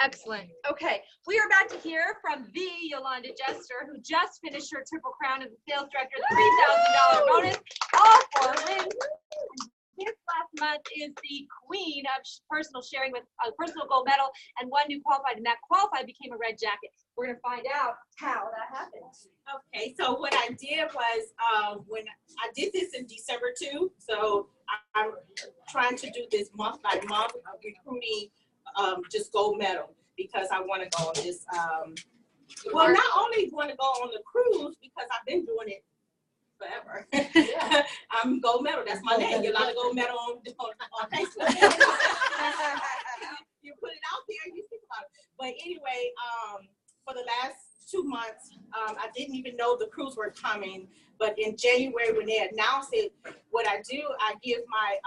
Excellent. Okay, we are about to hear from the Yolanda Jester, who just finished her Triple Crown as the sales director, $3,000 bonus, all for wins. This last month is the queen of personal sharing with a personal gold medal, and one new qualified, and that qualified became a red jacket. We're going to find out how that happened. Okay, so what I did was when I did this in December too, so I'm trying to do this month by month of recruiting just gold medal because I want to go on this. Well, not only want to go on the cruise because I've been doing it forever. Yeah. I'm gold medal. That's my name. Yolanda Gold Medal on Facebook. You put it out there, you think about it. But anyway, for the last 2 months, I didn't even know the cruise were coming. But in January, when they announced it, what I do, I give my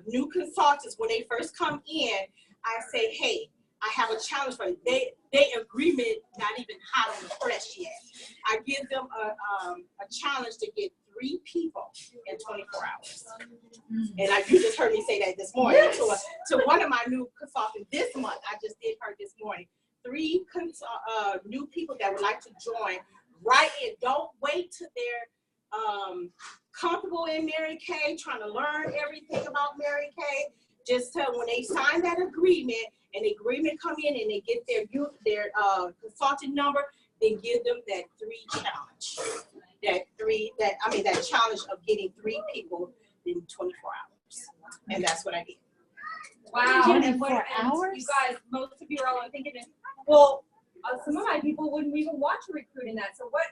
new consultants, when they first come in, I say, hey, I have a challenge for you. They agreement not even hot on the press yet. I give them a challenge to get 3 people in 24 hours. And you just heard me say that this morning. Yes. To one of my new consultants this month, I just did her this morning. 3 new people that would like to join. Right in. Don't wait till they're comfortable in Mary Kay, trying to learn everything about Mary Kay. Just tell when they sign that agreement and the agreement come in and they get their consultant number, then give them that 3 challenge. That challenge of getting 3 people in 24 hours. And that's what I did. Wow. 24 hours? You guys, most of you are all thinking, well, some of my people wouldn't even want to recruit in that. So what,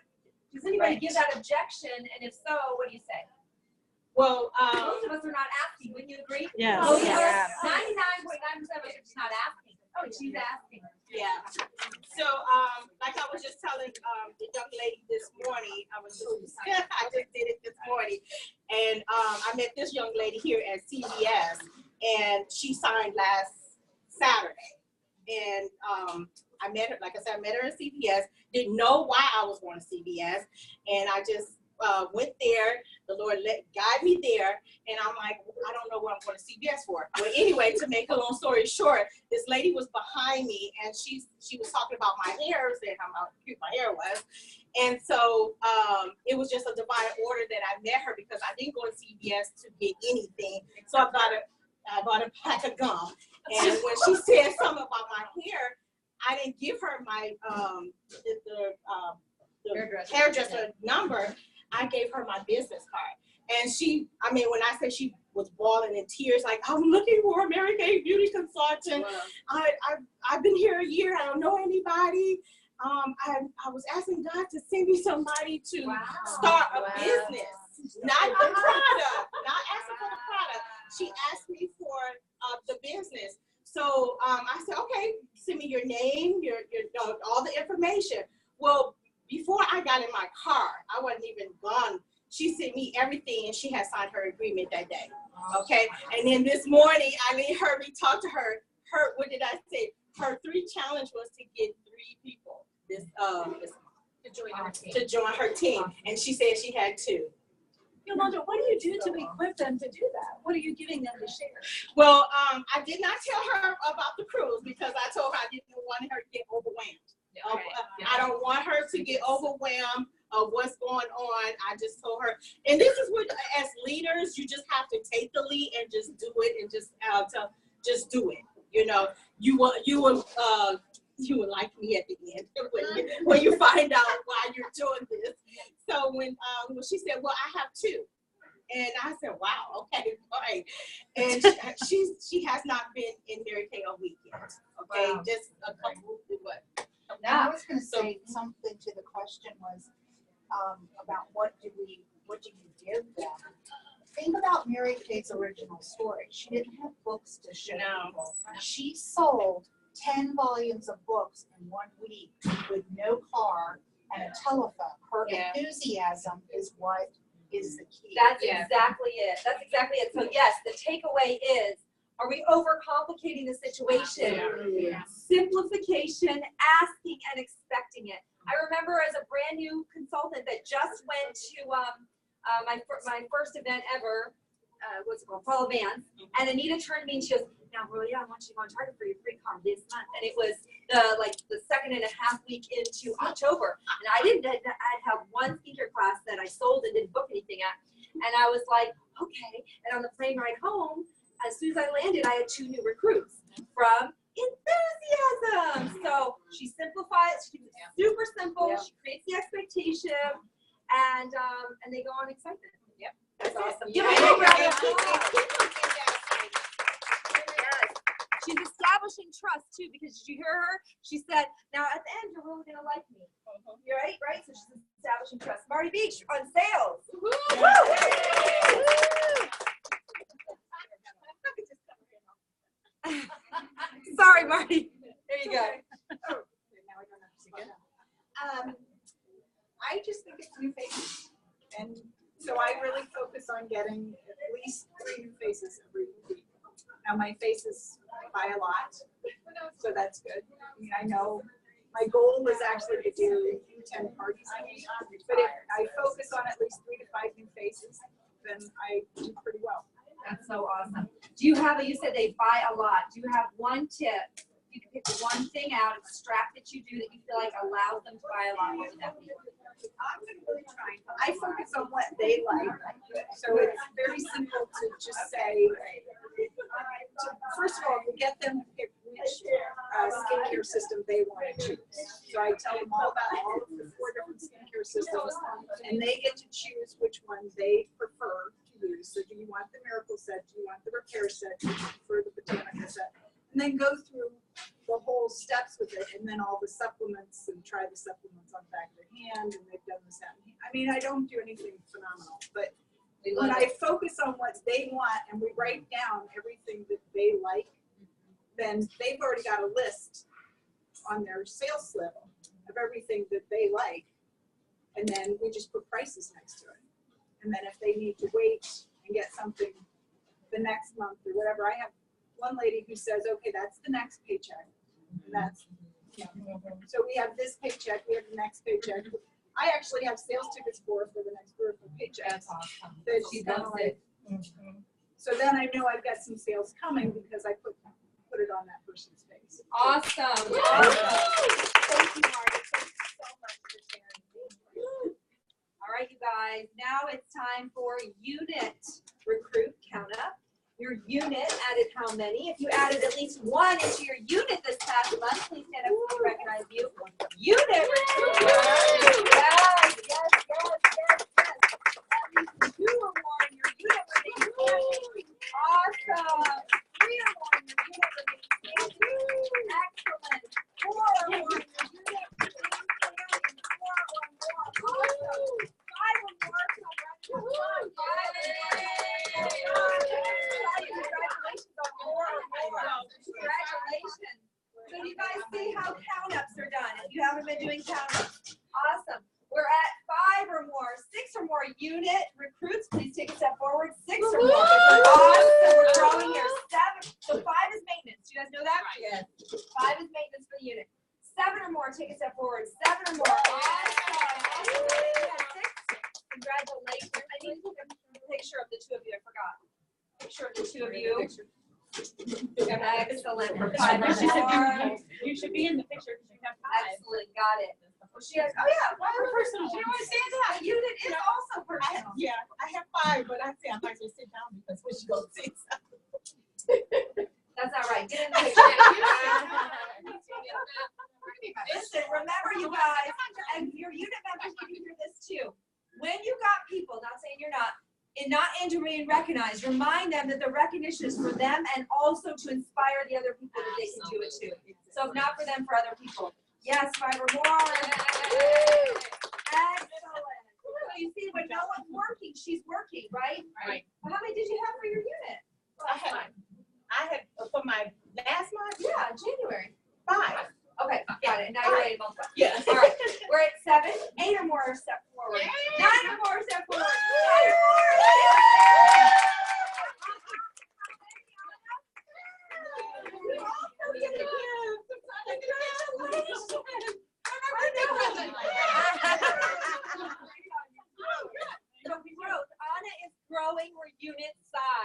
does anybody give that objection? And if so, what do you say? Well, most of us are not asking. Wouldn't you agree? Yeah. 99.9% of us are just not asking. Oh, she's asking. Yeah. So, like I was just telling the young lady this morning, I just did it this morning, and I met this young lady here at CVS, and she signed last Saturday, and I met her. Like I said, I met her at CVS. Didn't know why I was going to CVS, and I just went there. The Lord guide me there, and I'm like, I don't know what I'm going to CVS for. But anyway, to make a long story short, this lady was behind me, and she was talking about my hair, saying how cute my hair was, and so it was just a divine order that I met her because I didn't go to CVS to get anything, so I bought a pack of gum, and when she said something about my hair, I didn't give her my the hairdresser number. I gave her my business card. And when I said she was bawling in tears, like, I'm looking for a Mary Kay beauty consultant. Wow. I've been here a year. I don't know anybody. I was asking God to send me somebody to start a business, not the product, not asking for the product. She asked me for the business. So I said, okay, send me your name, your all the information. Well, before I got in my car, I wasn't even gone. She sent me everything, and she had signed her agreement that day. Okay, and then this morning, heard me talk to her. What did I say? Her 3 challenge was to get 3 people to join her team, and she said she had 2. Yolanda, what do you do to equip them to do that? What are you giving them to share? Well, I did not tell her about the cruise because I told her I didn't want her to get overwhelmed. I don't want her to get overwhelmed of what's going on. I just told her, and this is what, as leaders, you just have to take the lead and just do it, and just do it. You know, you will like me at the end when you find out why you're doing this. So when she said, well, I have 2. And I said, wow, okay, all right. And she has not been in Mary Kay a week yet. Okay, wow. Just a couple. What? I was going to say something to the question was about what do you give them? Think about Mary Kay's original story. She didn't have books to show people. She sold 10 volumes of books in 1 week with no car and a telephone. Her enthusiasm is what is the key. That's exactly it. That's exactly it. So yes, the takeaway is, are we overcomplicating the situation? Simplification, asking and expecting it. I remember as a brand new consultant that just went to my first event ever, what's it called, Paula Vance. And Anita turned to me and she goes, now, Roya, I want you to go on Target for your free car this month. And it was the second and a half week into October. And I'd have one skincare class that I sold and didn't book anything at. And I was like, okay. And on the plane ride home, as soon as I landed, I had 2 new recruits from Enthusiasm. So she simplifies, she keeps it super simple, she creates the expectation, and they go on excitement. Yep. That's awesome. Yeah. Give a round of applause. She's establishing trust too, because did you hear her? She said, now at the end, you're really gonna like me. You're right? So she's establishing trust. Marty Beach on sales. Woo! Sorry, Marty. There you go. I just think it's new faces. And so I really focus on getting at least 3 new faces every week. Now my faces buy a lot, so that's good. I mean, I know my goal is actually to do 10 parties a week, but if I focus on at least 3 to 5 new faces, then I do pretty well. That's so awesome. Do you have you said they buy a lot. Do you have one tip? You can pick one thing out, extract that you do that you feel like allows them to buy a lot. What would that be? I'm really trying. I focus on what they like, so it's very simple to just say, first of all, you get them to pick which skincare system they want to choose. So I tell them all about all of the 4 different skincare systems, and they get to choose which one they prefer to use. So do you want the Miracle Set? Do you want the Repair Set? Do you prefer the Botanica Set? And then go through the whole steps with it, and then all the supplements, and try the supplements on the back of their hand, and they've done this, that, and I mean, I don't do anything phenomenal, but when I focus on what they want and we write down everything that they like, then they've already got a list on their sales slip of everything that they like, and then we just put prices next to it. And then if they need to wait and get something the next month or whatever, I have one lady who says, okay, that's the next paycheck. And that's, you know, so we have this paycheck, we have the next paycheck. I actually have sales tickets for the next 3 or 4 paychecks. That's awesome. That she's gonna like. So then I know I've got some sales coming because I put it on that person's face. Awesome. Thank you, Marty. Thank you so much for sharing. All right, you guys. Now it's time for unit recruit count up. Your unit added how many? If you added at least 1 into your unit this past month, please stand up so we recognize you. Unit recruit. Yes. At least 2 or more in your unit remaining standing. Awesome. 3 or more in your unit remaining standing. Excellent. 4 or more in your unit remaining standing. 4 or more. Awesome. 5 or more. Congratulations on 4 or more. Congratulations. So do you guys see how count-ups are done? If you haven't been doing count-ups, awesome. We're at 5 or more, 6 or more unit recruits. Please take a step forward. 6 or more. Awesome. We're growing here. 7. So 5 is maintenance. Do you guys know that? Yes. 5 is maintenance for the unit. 7 or more. Take a step forward. 7 or more. Awesome. 6. Congratulations. I need to take a picture of the 2 of you. I forgot. Picture of the 2 of you. Excellent. For 5 or more. You should be in the picture because you have 5. Excellent. Got it. Well, she has, oh yeah, why are personal? Do you want to say that? The unit is also personal. I have 5, but I say I'm not gonna sit down because when she goes to say something. That's not right. Get in the picture. Listen, remember you guys, and your unit members need to hear this too. When you got people, not saying you're not, and not being recognized, remind them that the recognition is for them and also to inspire the other people that they can do it too. So if not for them, for other people. Yes, 5 or more. Excellent. So you see, when no one's working, she's working, right? Right. Well, how many did you have for your unit? I had for my last month. Yeah, January. 5. Okay, got it. Now you're ready to multiply. Yeah. All right, we're at 7, 8 or more step forward. 9 or more step forward. 9 or more. Anna is growing her unit size.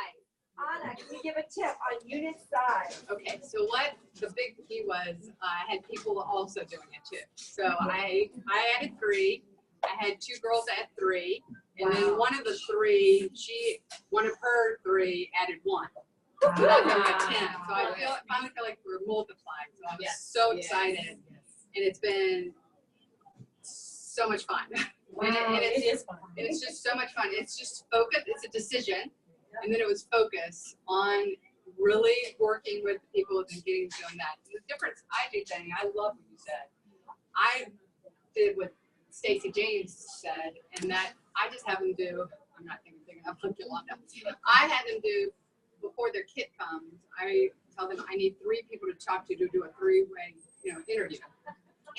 So what the big key was, I had people also doing it too. So I added 3. I had 2 girls at 3, and then one of the 3, one of her 3 added 1. So that's how we got 10. So I finally feel like we're multiplying. So I'm so excited, and it's been so much fun. And It is fun. and it's just so much fun. It's just focus. It's a decision, and then it was focus on really working with people and getting doing that. The difference I do thing. I love what you said. I did what Stacey James said, and that I just have them do. I'm not thinking of Yolanda. I had them do before their kid comes. I tell them I need 3 people to talk to do a 3-way, interview.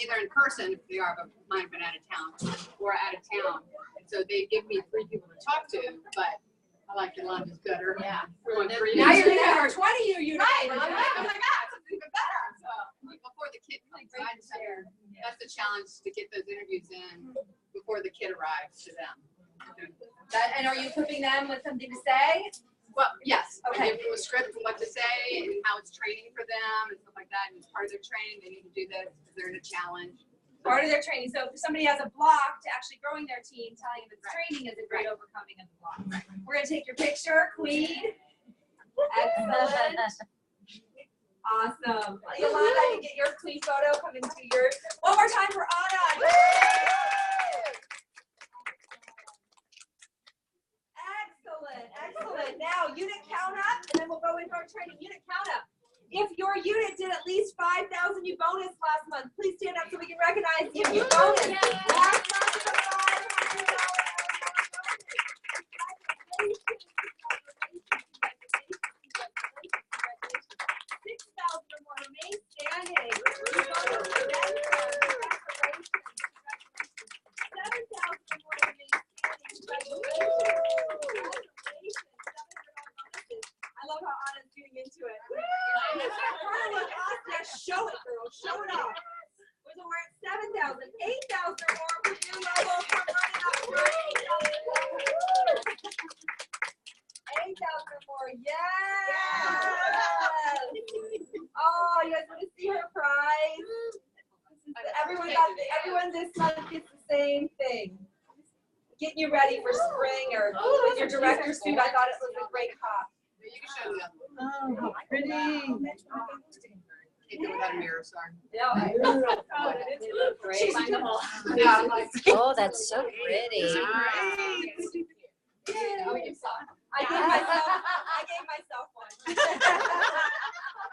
Either in person if they are, but mine have been out of town, or out of town. And so they give me 3 people to talk to, but I like Yolanda's better. Yeah. Now you're gonna have 20 of you. Right. I'm like, oh my God, it's even better. So before the kid comes, that's the challenge, to get those interviews in before the kid arrives to them. And are you equipping them with something to say? Well, yes. Okay. I give them a script and what to say and how it's training for them and stuff like that. And as part of their training, they need to do this because they're in a challenge. Part of their training. So if somebody has a block to actually growing their team, telling them it's training is a great overcoming of the block. We're gonna take your picture, Queen. Excellent. Awesome. Yolanda, I can get your Queen photo. Come into yours. One more time for Anna. Excellent, excellent. Now, unit count up, and then we'll go into our training. Unit count up. If your unit did at least 5,000 U bonus last month, please stand up so we can recognize you. U bonus. Last month was a $500 bonus. 6,000 or more remain standing. U bonus for them. Congratulations. 7,000 or more remain standing. Congratulations. I love how Anna's getting into it. Yeah, show it, girl. Show it off. So we're at 7,000, 8,000 or more for new level from running up 8,000 or more. Yes. Oh, you guys want to see her prize? Everyone this month gets the same thing. Getting you ready for spring, or with your director's suit. I thought it was a great cop. You can show the other one. Oh, how pretty. Can't do it without a mirror, sorry. Yeah. Great. Find them all. Yeah, I'm like, Oh, that's so pretty. nice. Oh, you saw it. I gave myself one.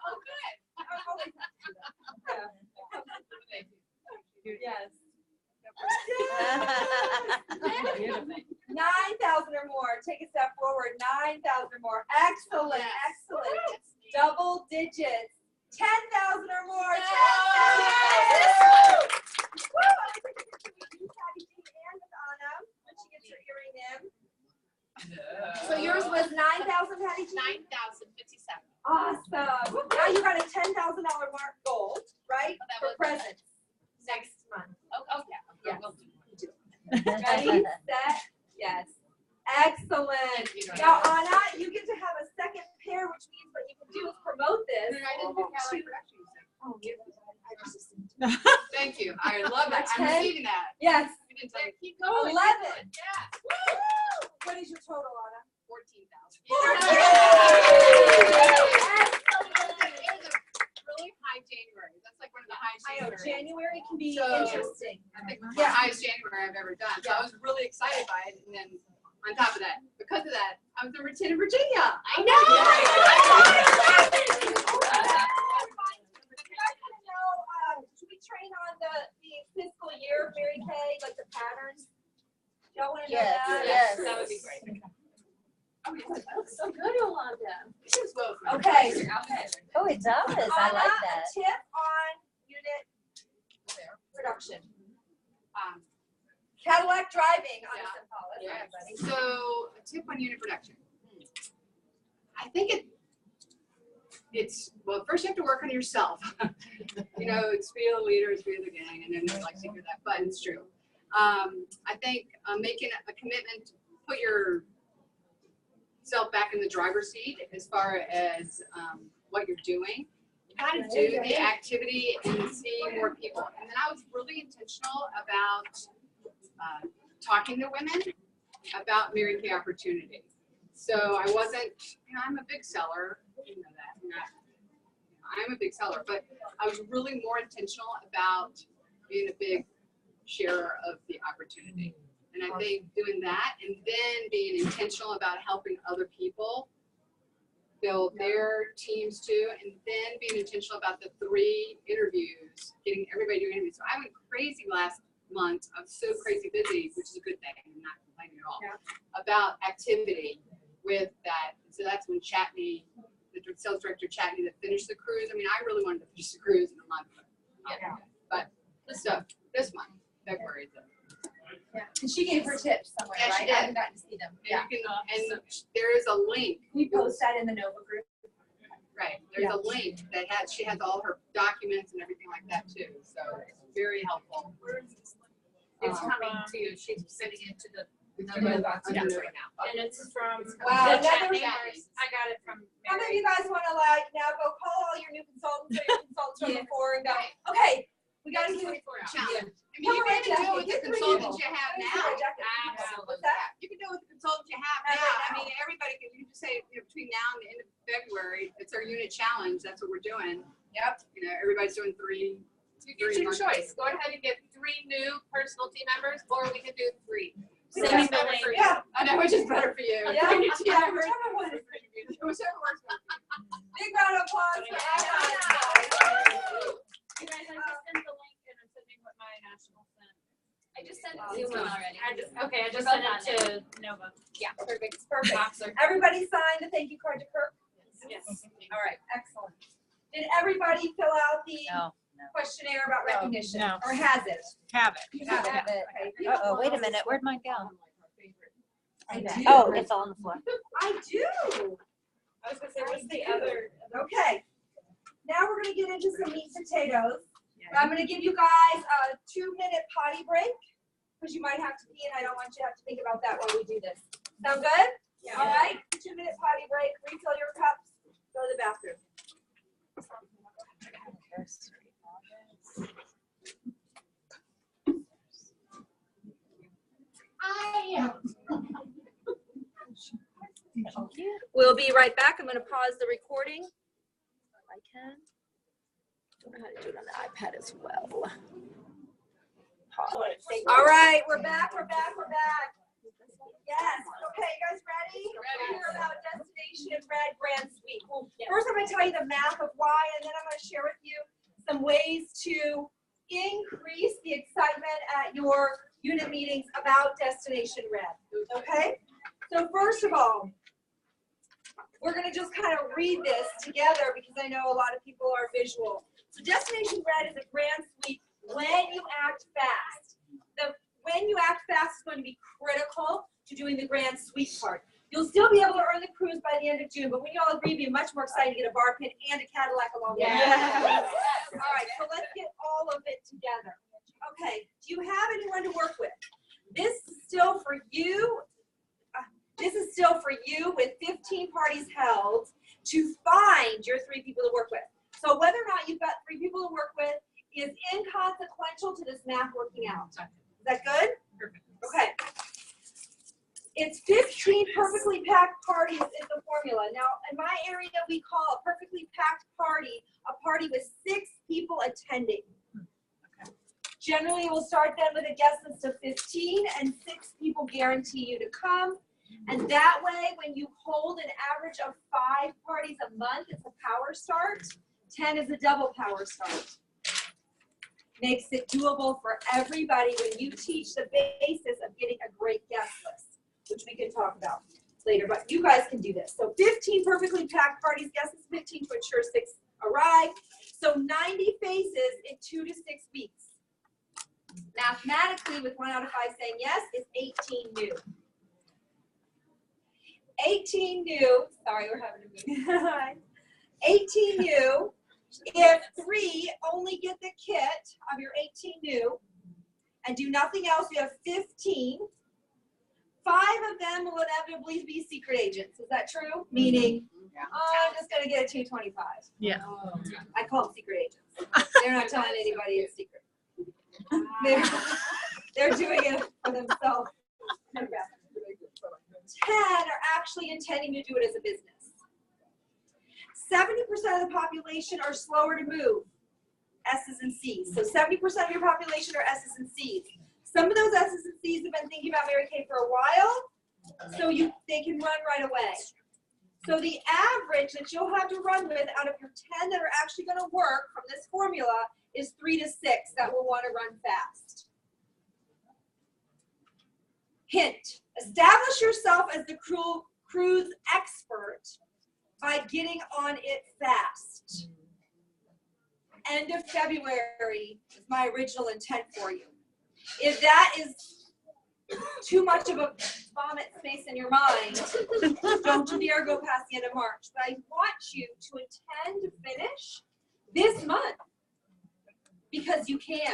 Oh, good. Yes. Beautiful. 9,000 or more. Take a step forward. 9,000 or more. Excellent. Excellent. Double digits. 10,000 or more. 10,000. Woo! And with Anna when she gets her earring in. So yours was 9,000, Patty G? 9,057. Awesome. Now you got a $10,000 mark gold, right? For presents. Next month. Oh, yeah. Yes. We'll do it. Ready, set, yes. Excellent. Now, Anna, you get to have a second pair, which means what you can do is promote this. I didn't do Cali production. Oh, Thank you. I love that. I'm 10. receiving that. yes. You didn't tell me. Keep going. 11. Yeah. What is your total, Anna? 14,000. 14,000. It was a really high January. That's like one of the highest I know, January. January can be So- interesting. I think the highest January I've ever done. So I was really excited by it. And then on top of that, because of that, I was number 10 in Virginia. I know. Should we train on the fiscal year, Mary Kay, like the patterns? Y'all want to know Yes, that? yes. That would be great. Oh, yeah, that looks so good, Yolanda. She was well. Okay. Oh, it does. I like Anna, that. a tip on unit production. Cadillac driving on Yeah. a Impala, Yeah. everybody. So a tip on unit production. I think it's well, first you have to work on yourself. It's be the leader, it's be the gang, and then there's like secret that, but it's true. I think making a commitment to put yourself back in the driver's seat as far as what you're doing. got to do the activity and see more people. And then I was really intentional about talking to women about Mary Kay opportunity. So I wasn't, I'm a big seller, you know that. I'm a big seller, but I was really more intentional about being a big sharer of the opportunity. And I think doing that and then being intentional about helping other people build their teams too, and then being intentional about the 3 interviews, getting everybody doing interviews. So I went crazy last month. I was so crazy busy, which is a good thing. I'm not complaining at all, about activity with that. So that's when Chatney, the sales director Chatney, that finished the cruise. I mean, I really wanted to finish the cruise in a month, but this month, February. And she gave her tips somewhere, Yeah, she right? did. I haven't gotten to see them. And you can, and there is a link. Can you post that in the Nova group? Right, there's a link that she has all her documents and everything like that too, so it's very helpful. It's coming to you. She's sending it to the Nova box Nova. right now. And it's from. Wow, the another- Chatney. I got it from How many of Mary. you guys want to like now go call all your new consultants or your consultants from before and go, okay, we got to do it. Challenge. I mean, you can do it with the consultants you have now. What's that? You can do it with the consultants you have Right now. now. I mean, everybody can, you can just say, you know, between now and the end of February, it's our unit challenge. That's what we're doing. Yep. You know, everybody's doing 3. You get your choice. Go ahead and get 3 new personal team members, or we can do 3. Send me the better link. for you. Yeah. I know, which is better for you. Yeah. Bring your team Yeah, members. whichever one is- Whichever works for you. Big round of applause for Anna. You guys, I just sent the link and I'm sending what my national sent. I just sent Oh, the it's one gone. already. I just We're sent both it to Nova. Yeah, perfect. It's perfect. Boxer. Everybody signed the thank you card to Kirk? Yes. All right, excellent. Did everybody fill out the No. questionnaire about recognition? No. Or has it? Have it. You have it. Okay. Uh-oh, wait a minute. Where'd mine go? I do. Oh, it's all on the floor. I do. I was gonna say, what's the other? Okay. Now we're gonna get into some meat and potatoes. I'm gonna give you guys a 2-minute potty break, because you might have to pee and I don't want you to have to think about that while we do this. Sound good? Yeah. All right, 2-minute potty break, refill your cups, go to the bathroom. We'll be right back. I'm gonna pause the recording. If I can. Don't know how to do it on the iPad as well. Pause. All right, we're back. Yes, okay, you guys ready? Ready. Hear about Destination Red Grand Suite. First, I'm gonna tell you the math of why, and then I'm gonna share with you some ways to increase the excitement at your unit meetings about Destination Red, okay? So first of all, we're gonna just kind of read this together because I know a lot of people are visual. So Destination Red is a grand suite when you act fast. The when you act fast is going to be critical to doing the grand suite part. You'll still be able to earn the cruise by the end of June, but when you all agree, it'd be much more exciting to get a bar pin and a Cadillac along with it. All right, so let's get all of it together. Okay, do you have anyone to work with? This is still for you. This is still for you with 15 parties held to find your 3 people to work with. So whether or not you've got 3 people to work with is inconsequential to this math working out. Is that good? Perfect. Okay. It's 15 perfectly packed parties is the formula. Now, in my area, we call a perfectly packed party a party with 6 people attending. Generally, we'll start then with a guest list of 15 and 6 people guarantee you to come. And that way, when you hold an average of 5 parties a month, it's a power start. 10 is a double power start. Makes it doable for everybody when you teach the basis of getting a great guest list, which we can talk about later, but you guys can do this. So 15 perfectly packed parties, guest list 15 to ensure 6 arrive. So 90 faces in 2 to 6 weeks. Mathematically, with 1 out of 5 saying yes, is 18 new. 18 new, sorry, we're having a meeting. 18 new. If 3 only get the kit of your 18 new and do nothing else, you have 15. 5 of them will inevitably be secret agents. Is that true? Meaning, I'm just gonna get a 225. Yeah. I call them secret agents. They're not telling anybody it's secret. They're doing it for themselves. 10 are actually intending to do it as a business. 70% of the population are slower to move. S's and C's. So 70% of your population are S's and C's. Some of those S's and C's have been thinking about Mary Kay for a while, so they can run right away. So the average that you'll have to run with out of your 10 that are actually going to work from this formula is 3 to 6 that will want to run fast. Hint, establish yourself as the cruise expert by getting on it fast. End of February is my original intent for you. If that is too much of a vomit space in your mind, don't you dare go past the end of March. But I want you to intend to finish this month because you can.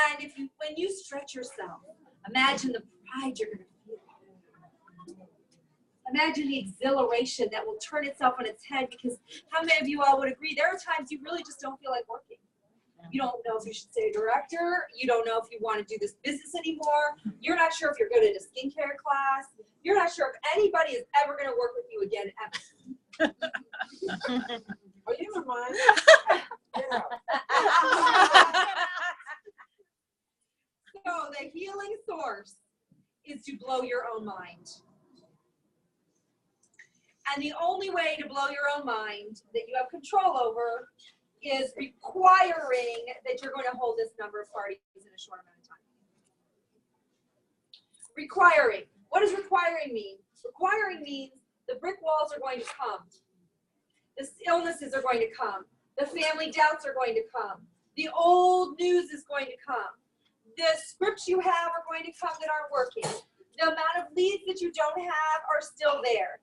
And when you stretch yourself, imagine the pride you're going to feel. Imagine the exhilaration that will turn itself on its head, because how many of you all would agree there are times you really just don't feel like working. You don't know if you should stay a director. You don't know if you want to do this business anymore. You're not sure if you're good at a skincare class. You're not sure if anybody is ever going to work with you again ever. Are you in mind? So the healing source is to blow your own mind. And the only way to blow your own mind that you have control over is requiring that you're going to hold this number of parties in a short amount of time. Requiring. What does requiring mean? Requiring means the brick walls are going to come. The illnesses are going to come. The family doubts are going to come. The old news is going to come. The scripts you have are going to come that aren't working. The amount of leads that you don't have are still there.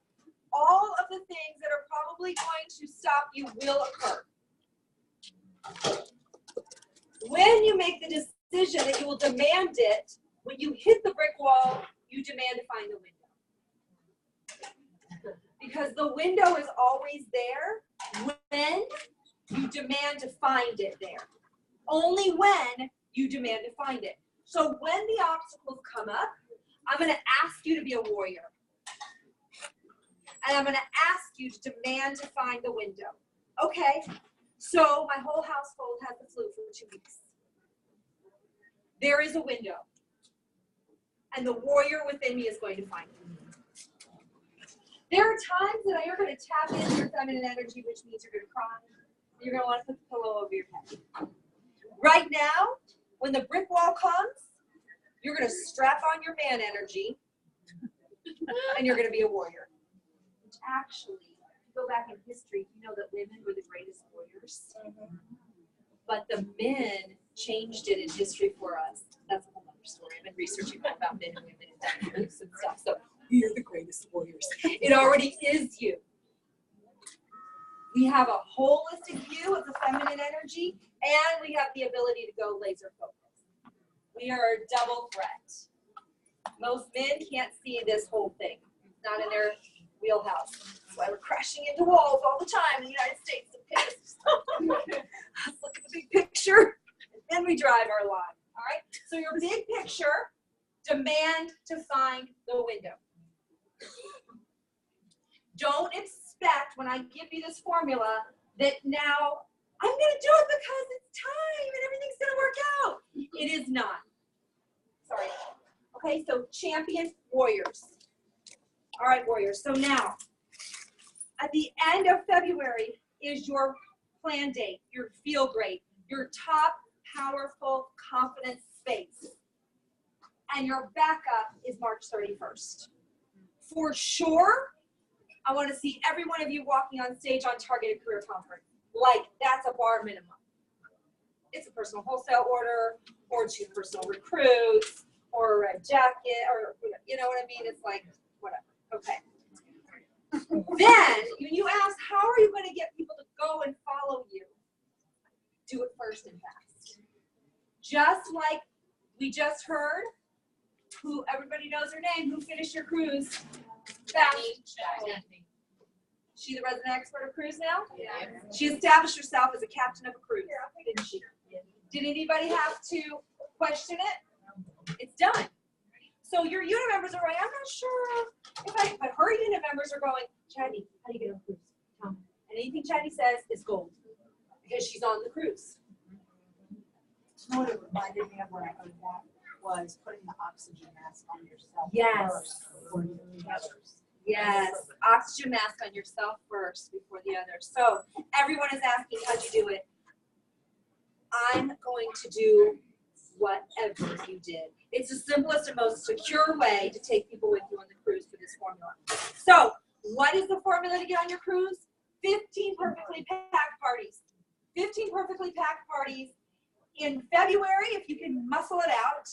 All of the things that are probably going to stop you will occur. When you make the decision that you will demand it, when you hit the brick wall, you demand to find the window. Because the window is always there when you demand to find it there. Only when you demand to find it. So when the obstacles come up, I'm going to ask you to be a warrior. And I'm going to ask you to demand to find the window. Okay, so my whole household has the flu for 2 weeks. There is a window. And the warrior within me is going to find it. There are times that you're going to tap into your feminine energy, which means you're going to cry. You're going to want to put the pillow over your head. Right now, when the brick wall comes, you're going to strap on your man energy, and you're going to be a warrior. Which actually, if you go back in history, you know that women were the greatest warriors. But the men changed it in history for us. That's a whole other story. I've been researching more about men and women and dynamics and stuff. So you're the greatest warriors. It already is you. We have a holistic view of the feminine energy, and we have the ability to go laser focus. We are a double threat. Most men can't see this whole thing. It's not in their wheelhouse. That's why we're crashing into walls all the time in the United States. Let's look at the big picture, and then we drive our life. All right? So your big picture, demand to find the window. Don't expect when I give you this formula that now I'm going to do it because it's time and everything's going to work out. It is not. Sorry. Okay, so champion warriors. All right, warriors. So now, at the end of February is your plan date, your feel great, your top powerful confidence space. And your backup is March 31st. For sure, I want to see every one of you walking on stage on Targeted Career Conference. Like, that's a bar minimum. It's a personal wholesale order, or 2 personal recruits, or a red jacket, or you know what I mean? It's like, whatever. Okay. Then, when you ask, how are you going to get people to go and follow you? Do it first and fast. Just like we just heard, Who, everybody knows her name, who finished your cruise? Beth. She the resident expert of cruise now? Yeah. She established herself as a captain of a cruise, didn't she? Did anybody have to question it? It's done. So your unit members are going, I'm not sure but her unit members are going, Chaddy, how do you get on a cruise? Tell me. And anything Chaddy says is gold because she's on the cruise. You know what it reminded me of when I heard that was putting the oxygen mask on yourself. Yes. first before you do the others. Yes, oxygen mask on yourself first before the others. So everyone is asking, how'd you do it? I'm going to do whatever you did. It's the simplest and most secure way to take people with you on the cruise for this formula. So what is the formula to get on your cruise? 15 perfectly packed parties. 15 perfectly packed parties in February, if you can muscle it out,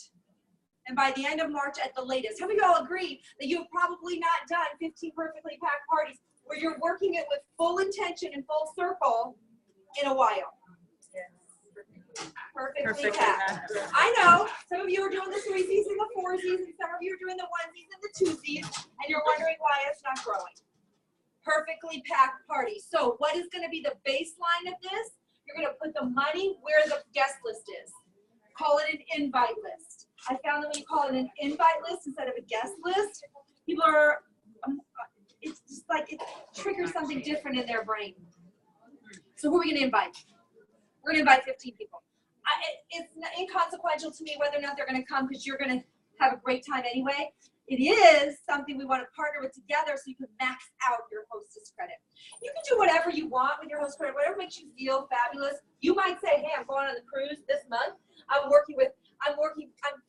and by the end of March at the latest. How many of y'all agree that you've probably not done 15 perfectly packed parties where you're working it with full intention and full circle in a while? Perfectly packed. I know some of you are doing the threesies and the foursies, and some of you are doing the onesies and the twosies, and you're wondering why it's not growing. Perfectly packed party. So what is going to be the baseline of this? You're going to put the money where the guest list is. Call it an invite list. I found that when you call it an invite list instead of a guest list, people are, it's just like it triggers something different in their brain. So who are we going to invite? We're going to invite 15 people. It's inconsequential to me whether or not they're going to come because you're going to have a great time anyway. It is something we want to partner with together so you can max out your hostess credit. You can do whatever you want with your host credit, whatever makes you feel fabulous. You might say, hey, I'm going on the cruise this month. I'm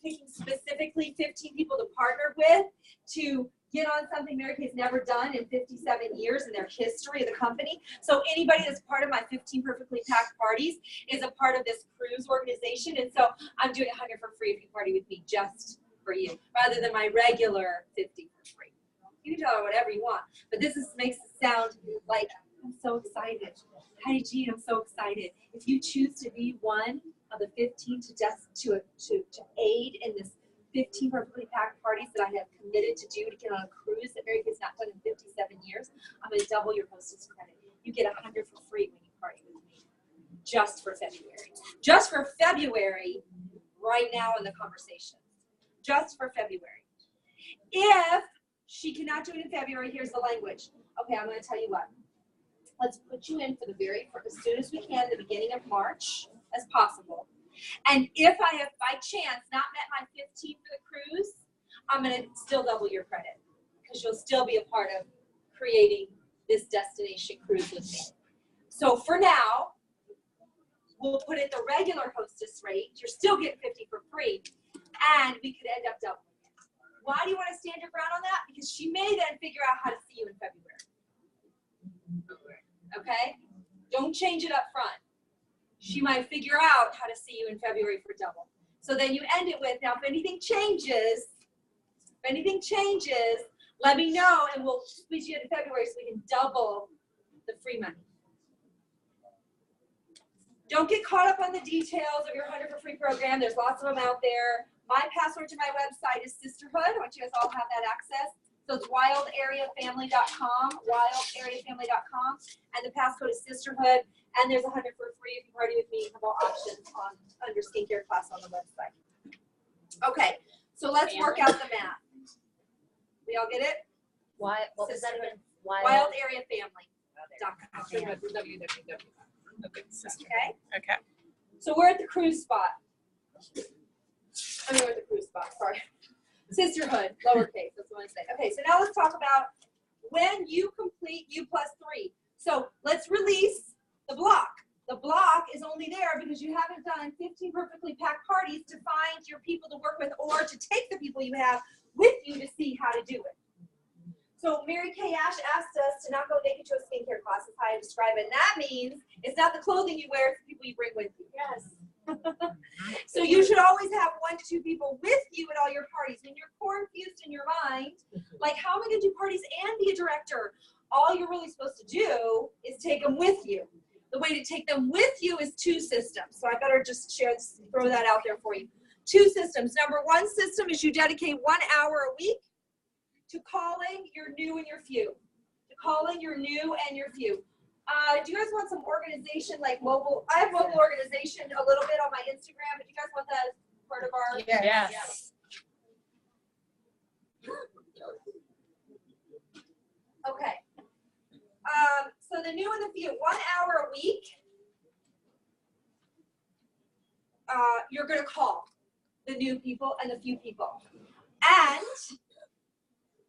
picking specifically 15 people to partner with to get on something Mary Kay's never done in 57 years in their history of the company. So anybody that's part of my 15 perfectly packed parties is a part of this cruise organization. And so I'm doing 100 for free if you party with me just for you, rather than my regular 50 for free. You can tell her whatever you want, but this makes it sound like I'm so excited. Hi, Jean, I'm so excited. If you choose to be one of the 15 to aid in this 15 perfectly packed parties that I have committed to do to get on a cruise that Mary Kay's not done in 57 years, I'm going to double your hostess credit. You get 100 for free when you party with me, just for February. Just for February, right now in the conversation. Just for February. If she cannot do it in February, here's the language. Okay, I'm going to tell you what. Let's put you in for the as soon as we can, the beginning of March, as possible. And if I have, by chance, not met my 15 for the cruise, I'm going to still double your credit because you'll still be a part of creating this destination cruise with me. So for now, we'll put it the regular hostess rate. You're still getting 50 for free, and we could end up doubling it. Why do you want to stand your ground on that? Because she may then figure out how to see you in February. Okay? Don't change it up front. She might figure out how to see you in February for double. So then you end it with, now if anything changes, let me know and we'll squeeze you into February so we can double the free money. Don't get caught up on the details of your 100 for free program. There's lots of them out there. My password to my website is Sisterhood. I want you guys all to have that access. So it's wildareafamily.com, wildareafamily.com, and the passcode is Sisterhood. And there's 100 for free if you party with me. You have all options under skincare class on the website. Okay, so let's work out the math. We all get it? What was that again? Wildareafamily.com. Okay. Okay. So we're at the cruise spot. We're at the cruise spot, sorry. Sisterhood, lowercase, that's what I say. Okay, so now let's talk about when you complete U+3. So let's release the block. The block is only there because you haven't done 15 perfectly packed parties to find your people to work with or to take the people you have with you to see how to do it. So Mary Kay Ash asked us to not go naked to a skincare class, is how I describe it. And that means it's not the clothing you wear, it's the people you bring with you. Yes. So you should always have 1 to 2 people with you at all your parties. When you're confused in your mind, like how am I going to do parties and be a director? All you're really supposed to do is take them with you. The way to take them with you is 2 systems. So I better just throw that out there for you. two systems. Number one system is you dedicate 1 hour a week to calling your new and your few. To calling your new and your few. Do you guys want some organization, like mobile? I have mobile organization a little bit on my Instagram. Do you guys want that as part of our? Yes. Okay. So the new and the few, 1 hour a week. You're gonna call the new people and the few people. And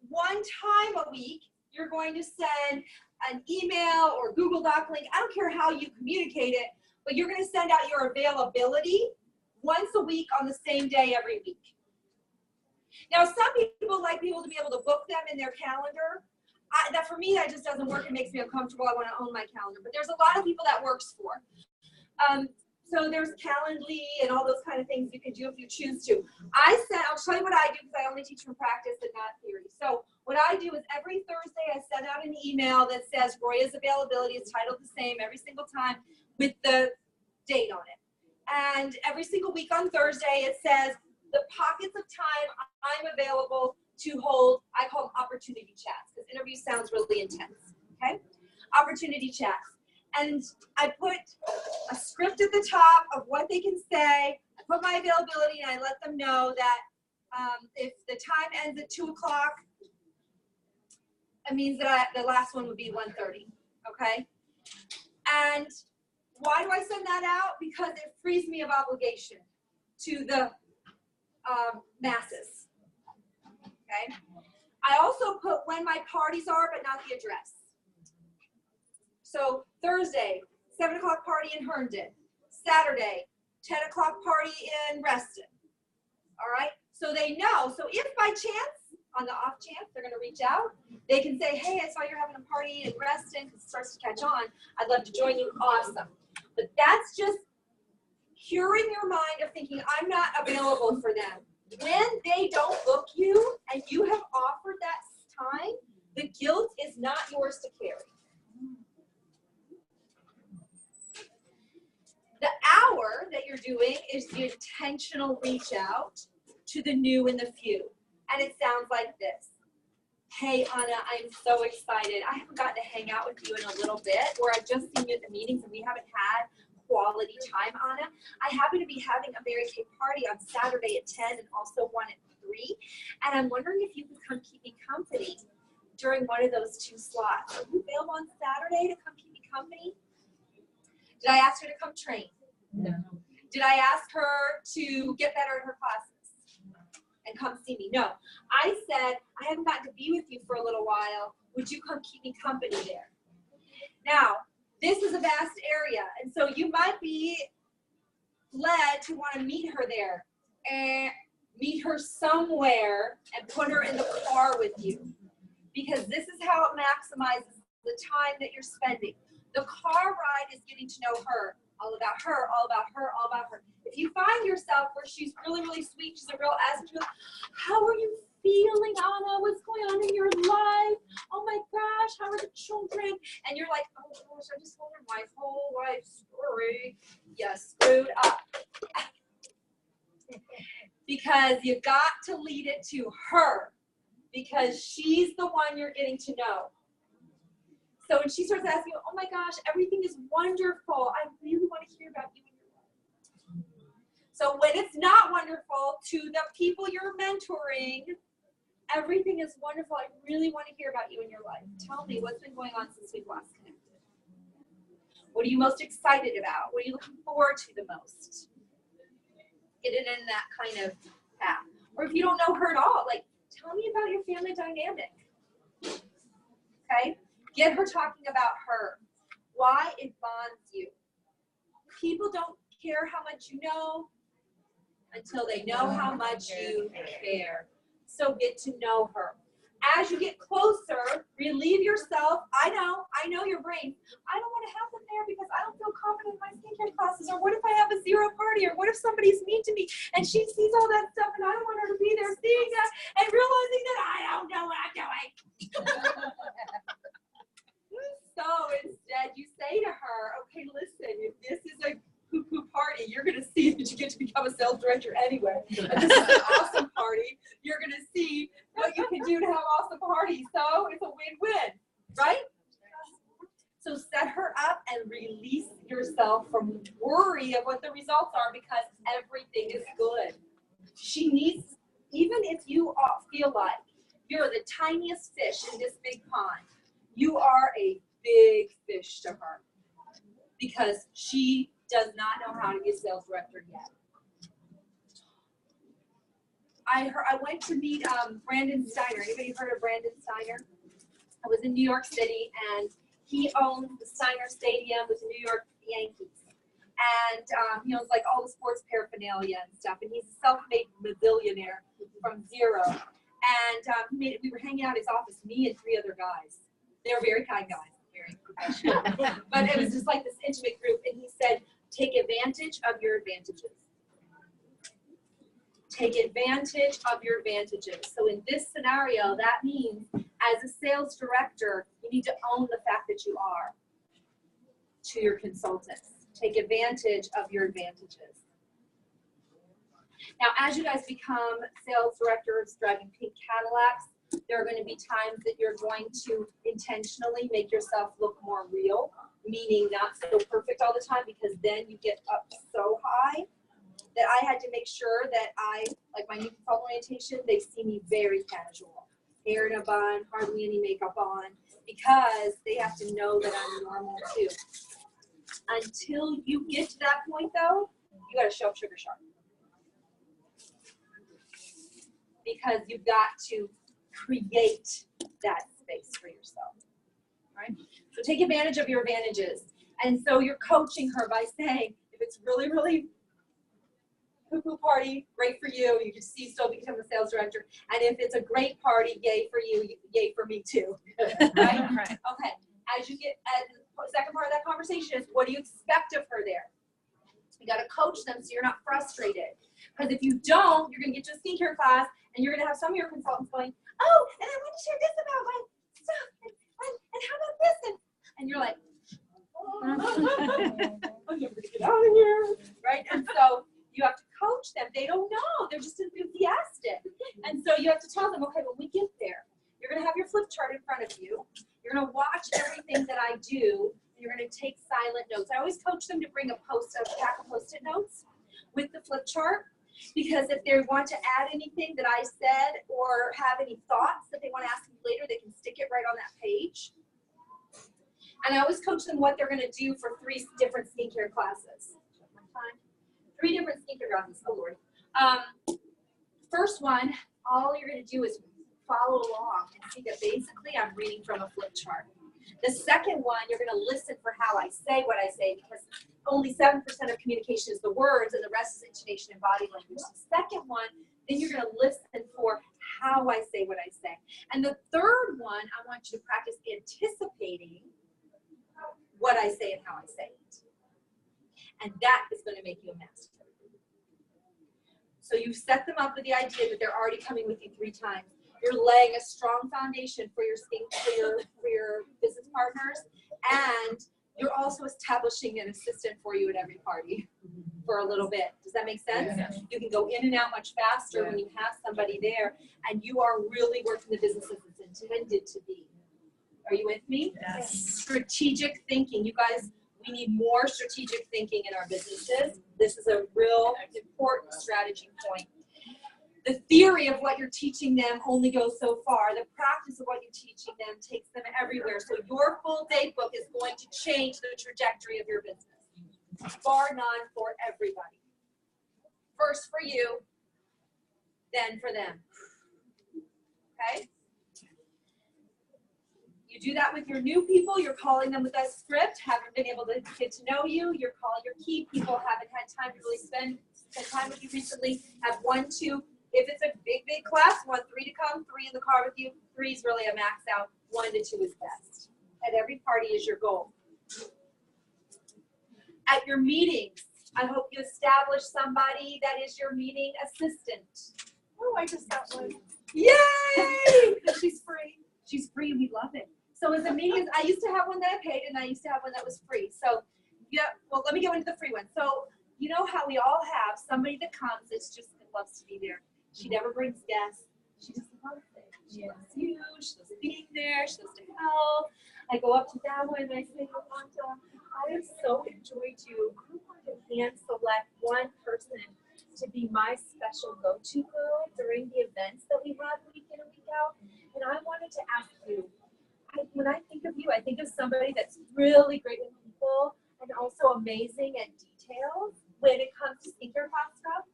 1 time a week, you're going to send an email or Google Doc link. I don't care how you communicate it, but you're going to send out your availability once a week on the same day every week. Now, some people like people to be able to book them in their calendar. That for me, that just doesn't work. It makes me uncomfortable. I want to own my calendar. But there's a lot of people that works for. So there's Calendly and all those kind of things you can do if you choose to. I'll show you what I do because I only teach from practice and not theory. So what I do is every Thursday I send out an email that says Roya's availability is titled the same every single time with the date on it. And every single week on Thursday it says the pockets of time I'm available to hold, I call them opportunity chats because interview sounds really intense, okay? Opportunity chats. And I put a script at the top of what they can say. I put my availability and I let them know that if the time ends at 2 o'clock, it means that the last one would be 1:30, okay? And why do I send that out? Because it frees me of obligation to the masses, okay? I also put when my parties are, but not the address. So Thursday, 7 o'clock party in Herndon. Saturday, 10 o'clock party in Reston. All right, so they know. So if by chance, on the off chance, they're gonna reach out, they can say, hey, I saw you're having a party in Reston, because it starts to catch on. I'd love to join you, awesome. But that's just curing your mind of thinking I'm not available for them. When they don't book you and you have offered that time, the guilt is not yours to carry. The hour that you're doing is the intentional reach out to the new and the few. And it sounds like this. Hey, Anna, I'm so excited. I haven't gotten to hang out with you in a little bit, or I've just seen you at the meetings and we haven't had quality time, Anna. I happen to be having a Mary Kay party on Saturday at 10 and also one at 3. And I'm wondering if you could come keep me company during one of those 2 slots. Are you available on Saturday to come keep me company? Did I ask her to come train? No. Did I ask her to get better at her classes and come see me? No. I said, I haven't gotten to be with you for a little while. Would you come keep me company there? Now, this is a vast area, and so you might be led to want to meet her there and meet her somewhere and put her in the car with you, because this is how it maximizes the time that you're spending. The car ride is getting to know her, all about her, all about her, all about her. If you find yourself where she's really, really sweet, she's a real asset, how are you feeling, Anna? What's going on in your life? Oh my gosh, how are the children? And you're like, oh gosh, I just told her my whole life story. You screwed up. Because you got to lead it to her, because she's the one you're getting to know. So when she starts asking, oh my gosh, everything is wonderful, I really want to hear about you in your life. So when it's not wonderful, to the people you're mentoring, everything is wonderful, I really want to hear about you in your life. Tell me, what's been going on since we've last connected? What are you most excited about? What are you looking forward to the most? Get it in that kind of path. Or if you don't know her at all, like, tell me about your family dynamic. Okay? Get her talking about her. Why it bonds you. People don't care how much you know until they know how much you care. So get to know her. As you get closer, relieve yourself. I know your brain. I don't want to have them there because I don't feel confident in my skincare classes. Or what if I have a zero party? Or what if somebody's mean to me and she sees all that stuff and I don't want her to be there seeing that and realizing that I don't know what I'm doing. So instead you say to her, okay, listen, if this is a poo-poo party, you're going to see that you get to become a sales director anyway. And this is an awesome party. You're gonna see what you can do to have awesome parties. So it's a win-win, right? So set her up and release yourself from worry of what the results are because everything is good. She needs, even if you all feel like you're the tiniest fish in this big pond, you are a big fish to her because she does not know how to be a sales director yet. I went to meet Brandon Steiner. Anybody heard of Brandon Steiner? I was in New York City and he owns the Steiner Stadium with the New York Yankees. And he owns like all the sports paraphernalia and stuff. And he's a self-made millionaire from zero. And we were hanging out in his office, me and 3 other guys. They were very kind guys, very professional. But it was just like this intimate group. And he said, take advantage of your advantages. Take advantage of your advantages. So in this scenario, that means as a sales director, you need to own the fact that you are to your consultants. Take advantage of your advantages. Now, as you guys become sales directors driving pink Cadillacs, there are going to be times that you're going to intentionally make yourself look more real, meaning not so perfect all the time, because then you get up so high that I had to make sure that like my new consultant orientation, they see me very casual. Hair in a bun, hardly any makeup on, because they have to know that I'm normal too. Until you get to that point though, you gotta show up sugar sharp. Because you've got to create that space for yourself, right? So take advantage of your advantages. And so you're coaching her by saying, if it's really, really poo-poo party, great for you. You can see still become a sales director. And if it's a great party, yay for you, yay for me too. Right? Right. Okay. As you get, the second part of that conversation is, what do you expect of her there? You got to coach them so you're not frustrated. Because if you don't, you're going to get to a skincare class and you're going to have some of your consultants going, oh, and I want to share this about my stuff, and how about this? And you're like, I'm never going to get out of here. Right? And so you have to coach them. They don't know. They're just enthusiastic. And so you have to tell them, okay, when we get there, you're going to have your flip chart in front of you. You're going to watch everything that I do. And you're going to take silent notes. I always coach them to bring a pack of Post-it notes with the flip chart. Because if they want to add anything that I said or have any thoughts that they want to ask me later, they can stick it right on that page. And I always coach them what they're going to do for 3 different skincare classes. 3 different skincare classes. Oh, Lord. First one, all you're going to do is follow along and see that basically I'm reading from a flip chart. The second one, you're going to listen for how I say what I say, because only 7% of communication is the words and the rest is intonation and body language. The second one, then you're going to listen for how I say what I say. And the third one, I want you to practice anticipating what I say and how I say it. And that is going to make you a master. So you set them up with the idea that they're already coming with you 3 times. You're laying a strong foundation for your business partners, and you're also establishing an assistant for you at every party for a little bit. Does that make sense? Yeah. You can go in and out much faster when you have somebody there, and you are really working the business as it's intended to be. Are you with me? Yes. Strategic thinking. You guys, we need more strategic thinking in our businesses. This is a real important strategy point. The theory of what you're teaching them only goes so far. The practice of what you're teaching them takes them everywhere. So your full day book is going to change the trajectory of your business, bar none, for everybody. First for you, then for them. Okay? You do that with your new people. You're calling them with that script, haven't been able to get to know you. You're calling your key people, haven't had time to really spend time with you recently. Have 1, 2. If it's a big class, you want 3 to come, 3 in the car with you. 3 is really a max out. 1 to 2 is best. At every party is your goal. At your meetings, I hope you establish somebody that is your meeting assistant. Oh, I just got one. Yay! She's free. She's free. We love it. So as a meeting, I used to have one that I paid, and I used to have one that was free. So yeah, well, let me go into the free one. So you know how we all have somebody that comes that's just loves to be there. She never brings guests. She just loves it. She loves you. She loves being there. She loves to help. I go up to that one and I say, Yolanda, I have so enjoyed you. I want to hand select one person to be my special go-to girl during the events that we have week in and week out. And I wanted to ask you, when I think of you, I think of somebody that's really great with people and also amazing at details when it comes to skincare stuff.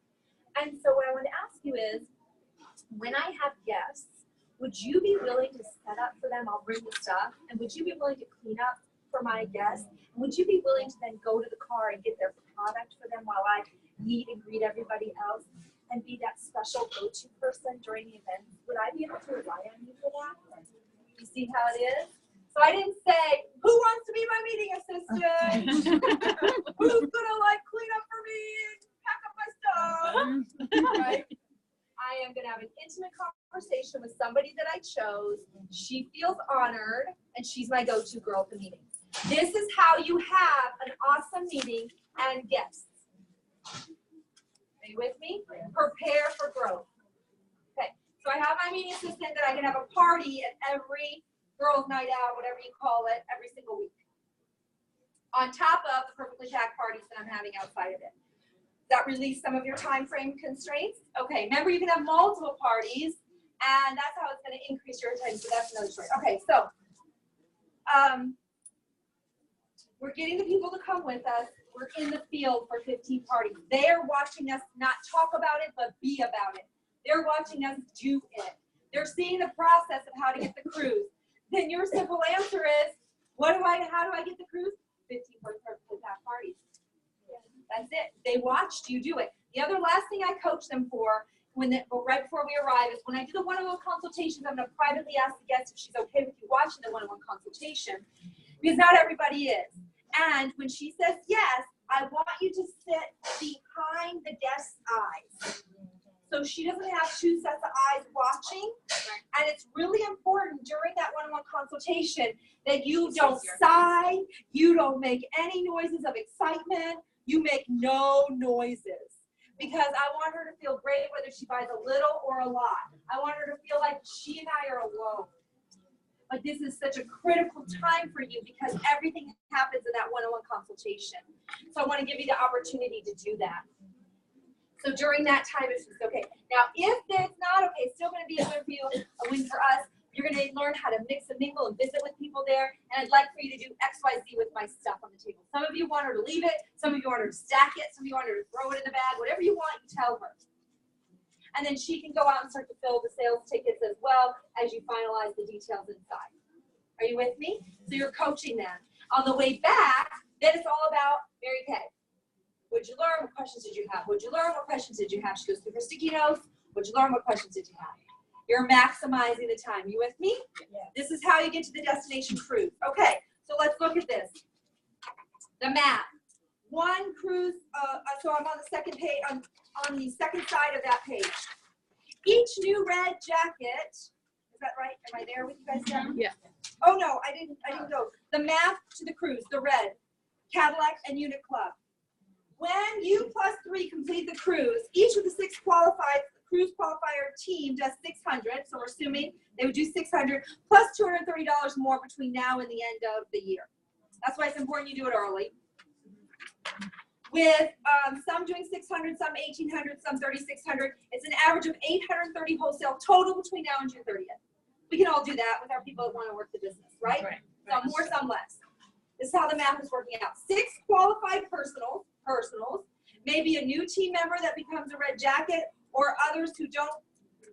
And so what I want to ask you is, when I have guests, would you be willing to set up for them? I'll bring the stuff. And would you be willing to clean up for my guests? And would you be willing to then go to the car and get their product for them while I meet and greet everybody else and be that special go-to person during the event? Would I be able to rely on you for that? You see how it is? So I didn't say, who wants to be my meeting assistant? Who's gonna clean up for me and pack up my stuff? Right? I am gonna have an intimate conversation with somebody that I chose. She feels honored, and she's my go-to girl at the meeting. This is how you have an awesome meeting and guests. Are you with me? Prepare for growth. Okay, so I have my meeting assistant that I can have a party at every girls' night out, whatever you call it, every single week. On top of the perfectly packed parties that I'm having outside of it. That release some of your time frame constraints. Okay, remember you can have multiple parties, and that's how it's going to increase your attendance. So that's another story. Okay, so we're getting the people to come with us. We're in the field for 15 parties. They're watching us not talk about it, but be about it. They're watching us do it. They're seeing the process of how to get the cruise. Then your simple answer is, how do I get the cruise? 15 perfectly packed parties. That's it. They watched you do it. The other last thing I coach them for right before we arrive is when I do the one-on-one consultations, I'm going to privately ask the guest if she's okay with you watching the one-on-one consultation, because not everybody is. And when she says yes, I want you to sit behind the guest's eyes. So she doesn't have two sets of eyes watching. And it's really important during that one-on-one consultation that you don't sigh, you don't make any noises of excitement, you make no noises. Because I want her to feel great whether she buys a little or a lot. I want her to feel like she and I are alone. But this is such a critical time for you because everything happens in that one-on-one consultation. So I want to give you the opportunity to do that. So during that time, it's just okay. Now, if it's not okay, it's still going to be a win for you, a win for us. You're going to learn how to mix and mingle and visit with people there. And I'd like for you to do X, Y, Z with my stuff on the table. Some of you want her to leave it. Some of you want her to stack it. Some of you want her to throw it in the bag. Whatever you want, you tell her. And then she can go out and start to fill the sales tickets as well as you finalize the details inside. Are you with me? So you're coaching them. On the way back, then it's all about Mary Kay. What'd you learn? What questions did you have? What'd you learn? What questions did you have? She goes through her sticky notes. What'd you learn? What questions did you have? You're maximizing the time. You with me? Yeah. This is how you get to the destination cruise. Okay, so let's look at this. The map. One cruise, so I'm on the second page, on the second side of that page. Each new red jacket, is that right? Am I there with you guys now? Yeah. Oh no, I didn't go. The map to the cruise, the red, Cadillac and Unit Club. When you plus 3 complete the cruise, each of the 6 qualified cruise qualifier team does 600. So we're assuming they would do 600 plus $230 more between now and the end of the year. That's why it's important you do it early. With some doing 600, some 1,800, some 3,600. It's an average of 830 wholesale total between now and June 30th. We can all do that with our people that want to work the business, right? Some more, some less. This is how the math is working out. 6 qualified personals, maybe a new team member that becomes a red jacket, or others who don't.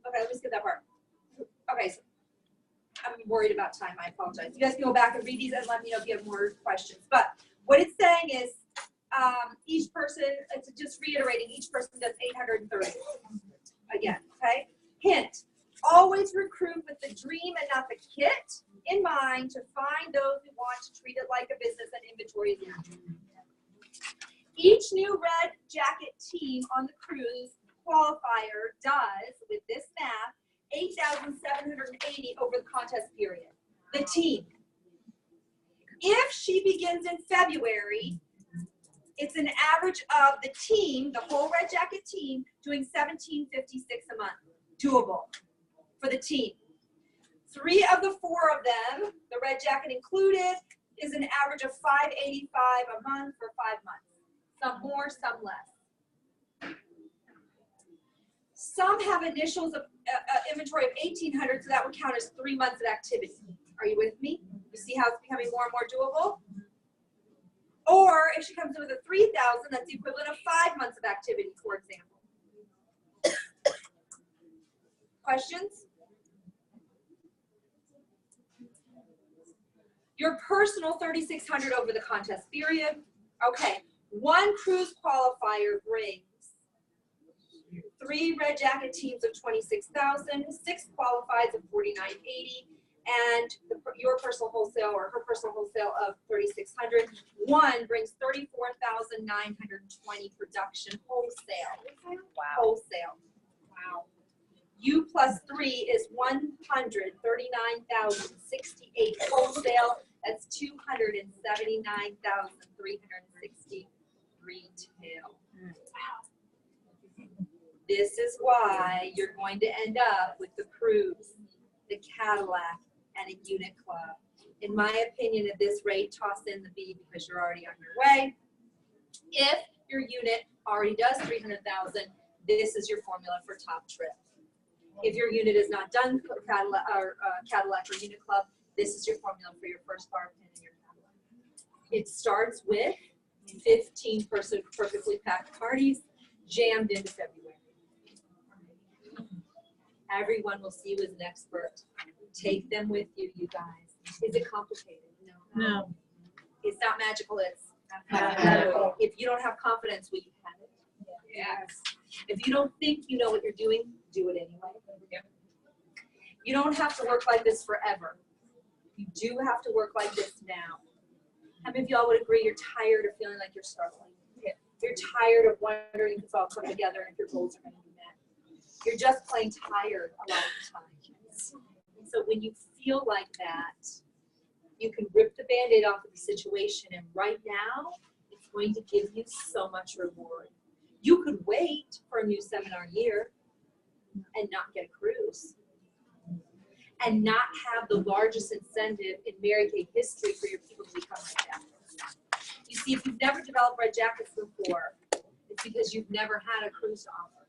Okay, let me skip that part. Okay, so I'm worried about time. I apologize. You guys can go back and read these and let me know if you have more questions. But what it's saying is each person, it's just reiterating, each person does 830. Again, okay? Hint, always recruit with the dream and not the kit in mind to find those who want to treat it like a business and inventory is their dream. Each new red jacket team on the cruise qualifier does, with this math, 8,780 over the contest period. The team. If she begins in February, It's an average of the team, the whole Red Jacket team, doing $17.56 a month. Doable for the team. 3 of the 4 of them, the Red Jacket included, is an average of $585 a month for 5 months. Some more, some less. Some have initials of inventory of 1,800, so that would count as 3 months of activity. Are you with me? You see how it's becoming more and more doable? Or if she comes in with a 3,000, that's the equivalent of 5 months of activity, for example. Questions? Your personal 3,600 over the contest period. Okay, 1 cruise qualifier brings 3 Red Jacket teams of 26,000, 6 qualifies of 49.80, and your personal wholesale or her personal wholesale of 3,600. 1 brings 34,920 production wholesale. Wow. Wholesale. Wow. U plus 3 is 139,068 wholesale. That's 279,360 retail. Wow. This is why you're going to end up with the Cruise, the Cadillac, and a unit club. In my opinion, at this rate, toss in the B because you're already on your way. If your unit already does 300,000, this is your formula for top trip. If your unit is not done Cadillac or unit club, this is your formula for your first bar pin in your Cadillac. It starts with 15 person perfectly packed parties jammed into February. Everyone will see you as an expert. Take them with you, you guys. Is it complicated? No. It's not magical, it's mathematical. If you don't have confidence, will you have it? Yes. If you don't think you know what you're doing, do it anyway. You don't have to work like this forever. You do have to work like this now. How many of y'all would agree you're tired of feeling like you're struggling? You're tired of wondering if it's all come together and if your goals are going to be met. You're just plain tired a lot of the time. So when you feel like that, you can rip the Band-Aid off of the situation, and right now, it's going to give you so much reward. You could wait for a new seminar year and not get a cruise, and not have the largest incentive in Mary Kay history for your people to become Red Jackets. You see, if you've never developed Red Jackets before, it's because you've never had a cruise to offer.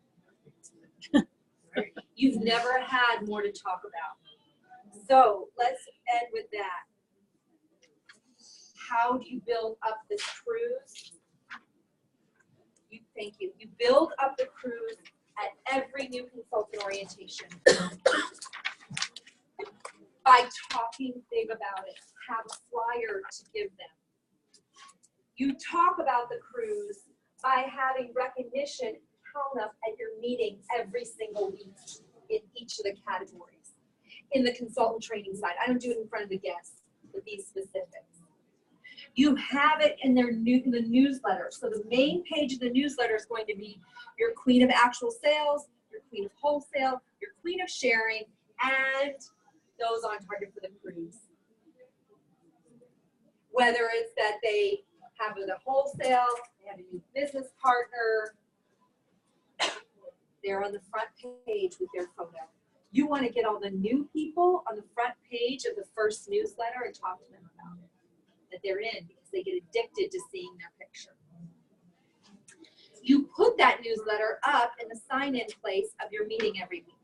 You've never had more to talk about. So let's end with that. How do you build up this cruise? Thank you. You build up the cruise at every new consultant orientation by talking big about it. Have a flyer to give them. You talk about the cruise by having recognition count up at your meeting every single week in each of the categories. In the consultant training side, I don't do it in front of the guests with these specifics. You have it in the newsletter. So the main page of the newsletter is going to be your queen of actual sales, your queen of wholesale, your queen of sharing, and those on target for the cruise. Whether it's that they have the wholesale, they have a new business partner, they're on the front page with their photo. You want to get all the new people on the front page of the first newsletter and talk to them about it, that they're in, because they get addicted to seeing their picture. You put that newsletter up in the sign-in place of your meeting every week.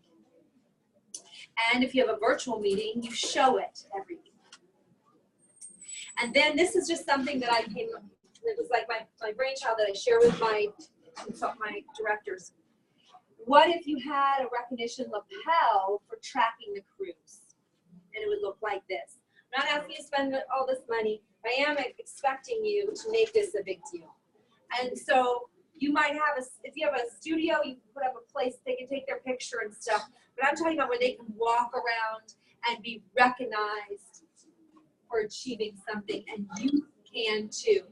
And if you have a virtual meeting, you show it every week. And then this is just something that it was like my brainchild that I share with my directors. What if you had a recognition lapel for tracking the cruise? And it would look like this. I'm not asking you to spend all this money. I am expecting you to make this a big deal. And so you might have if you have a studio, you can put up a place they can take their picture and stuff. But I'm talking about where they can walk around and be recognized for achieving something, and you can too.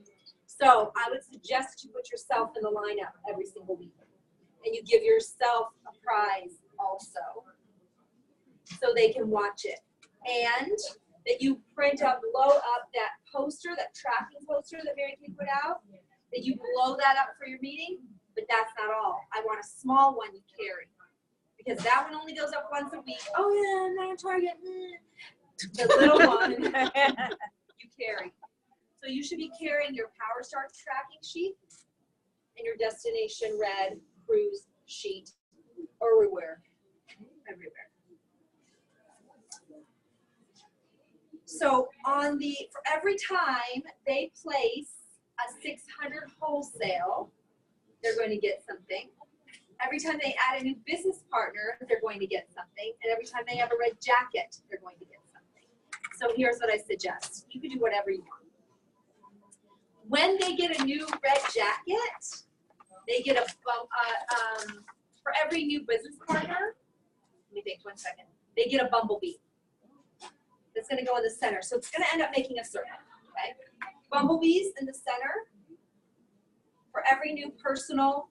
So I would suggest you put yourself in the lineup every single week. And you give yourself a prize also, so they can watch it. And that you print up, blow up that poster, that tracking poster that Mary Kay put out, that you blow that up for your meeting, but that's not all. I want a small one you carry. Because that one only goes up once a week. Oh yeah, I'm not on target. The little one you carry. So you should be carrying your Power Start tracking sheet and your Destination Red cruise sheet everywhere. So for every time they place a 600 wholesale, they're going to get something. Every time they add a new business partner, they're going to get something. And every time they have a red jacket, they're going to get something. So here's what I suggest. You can do whatever you want. When they get a new red jacket, they get for every new business partner, let me think 1 second, they get a bumblebee. That's going to go in the center. So it's going to end up making a circle, okay? Bumblebees in the center for every new personal,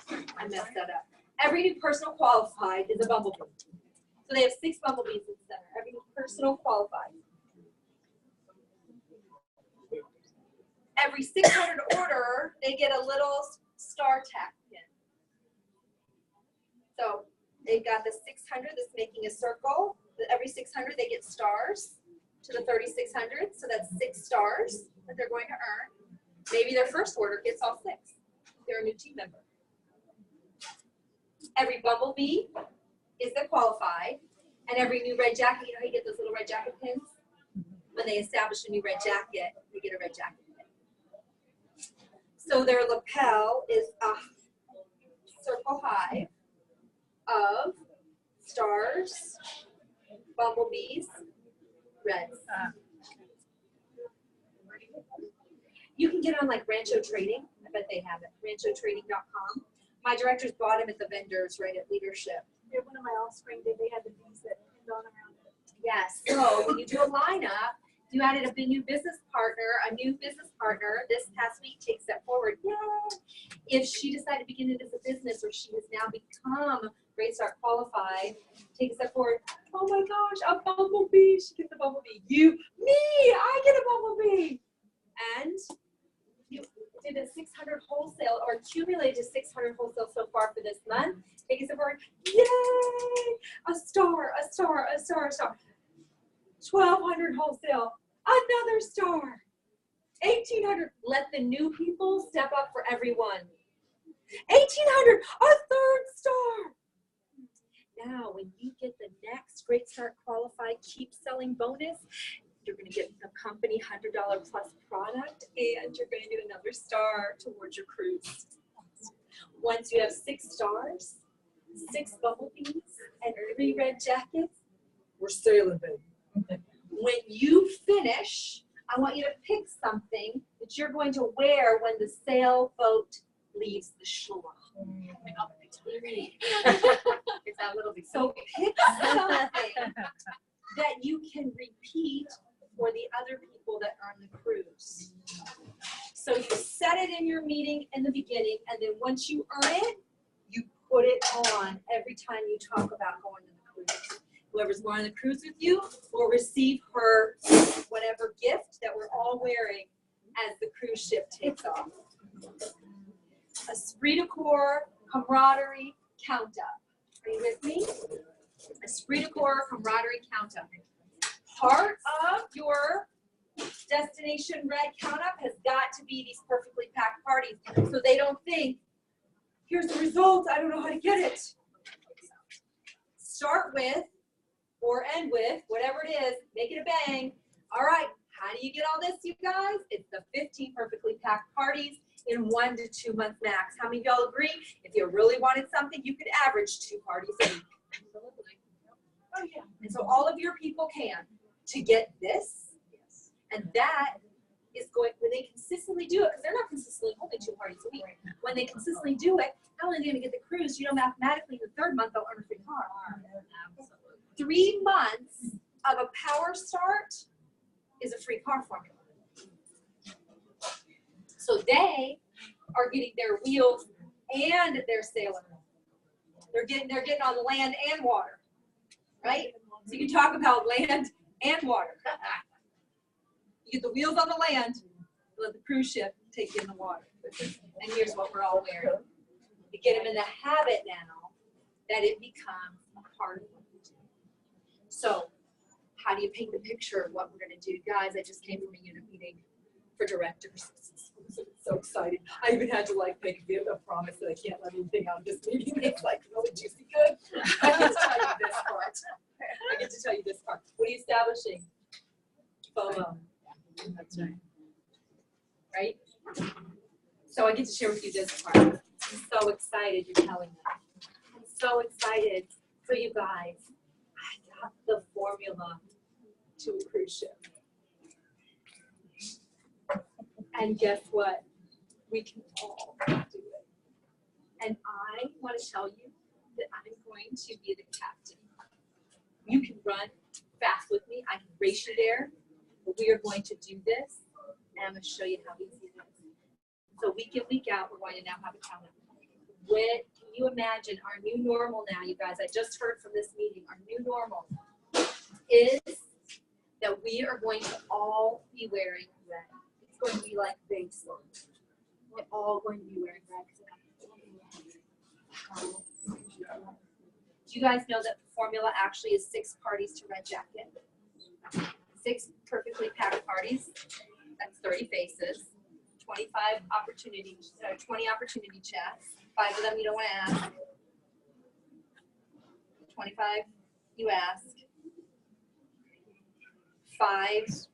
I messed that up. Every new personal qualified is a bumblebee. So they have 6 bumblebees in the center, every new personal qualified. Every 600 order, they get a little star tack pin. So they've got the 600 that's making a circle. Every 600, they get stars to the 3,600. So that's 6 stars that they're going to earn. Maybe their first order gets all 6. They're a new team member. Every bumblebee is the qualified. And every new red jacket, you know how you get those little red jacket pins? When they establish a new red jacket, they get a red jacket pin. So their lapel is a circle high of stars, bumblebees, reds. You can get on like Rancho Trading. I bet they have it. RanchoTrading.com. My directors bought them at the vendors right at Leadership. Yeah, one of my offspring did, they had the bees that pinned on around it. Yes. So when you do a lineup, you added a new business partner, this past week, take a step forward. Yay! If she decided to begin it as a business or she has now become Great Start qualified, take a step forward. Oh my gosh, a bumblebee. She gets a bumblebee. I get a bumblebee. And you did a 600 wholesale or accumulated 600 wholesale so far for this month. Take a step forward. Yay! A star, a star, a star, a star. 1,200 wholesale. Another star. 1,800. Let the new people step up for everyone. 1,800. A third star. Now, when you get the next Great Start qualified keep selling bonus, you're going to get the company $100 plus product, and you're going to get another star towards your cruise. Once you have 6 stars, 6 bumblebees, and 3 red jackets, we're sailing, baby. When you finish, I want you to pick something that you're going to wear when the sailboat leaves the shore. It's that little bit. So pick something that you can repeat for the other people that are on the cruise. So you set it in your meeting in the beginning, and then once you earn it, you put it on every time you talk about going to the cruise. Whoever's going on the cruise with you will receive her whatever gift that we're all wearing as the cruise ship takes off. Esprit de corps, camaraderie, count up. Are you with me? Esprit de corps, camaraderie, count up. Part of your Destination Red count up has got to be these perfectly packed parties, so they don't think, here's the results, I don't know how to get it. Start with, or end with, whatever it is, make it a bang. All right, how do you get all this, you guys? It's the 15 perfectly packed parties in 1 to 2 months max. How many of y'all agree? If you really wanted something, you could average 2 parties a week. Oh yeah. And so all of your people can. To get this, and that is going, when they consistently do it, because they're not consistently holding 2 parties a week. When they consistently do it, not only are they going to get the cruise, you know, mathematically in the 3rd month they'll earn a free car. 3 months of a Power Start is a free car formula. So they are getting their wheels and their sailing. They're getting on land and water, right? So you can talk about land and water. You get the wheels on the land, let the cruise ship take you in the water. And here's what we're all wearing. You get them in the habit now that it becomes a part of what you do. So how do you paint the picture of what we're gonna do? Guys, I just came from a unit meeting for directors. So excited. I even had to like make a promise that I can't let anything out of this meeting. It's like really juicy good. I get to tell you this part. I get to tell you this part. What are you establishing? FOMO. That's right. Right? So I get to share with you this part. I'm so excited you're telling me. I'm so excited for you guys. I got the formula to a cruise ship. And guess what? We can all do it. And I want to tell you that I'm going to be the captain. You can run fast with me. I can race you there. But we are going to do this. And I'm going to show you how easy it is. So week in, week out, we're going to now have a calendar. Can you imagine our new normal now, you guys? I just heard from this meeting. Our new normal is that we are going to all be wearing red. It's going to be like base. We're all going to be wearing red. Do you guys know that the formula actually is 6 parties to Red Jacket? 6 perfectly packed parties. That's 30 faces. 25 opportunity, 20 opportunity chats. 5 of them you don't want to ask. 25 you ask. 5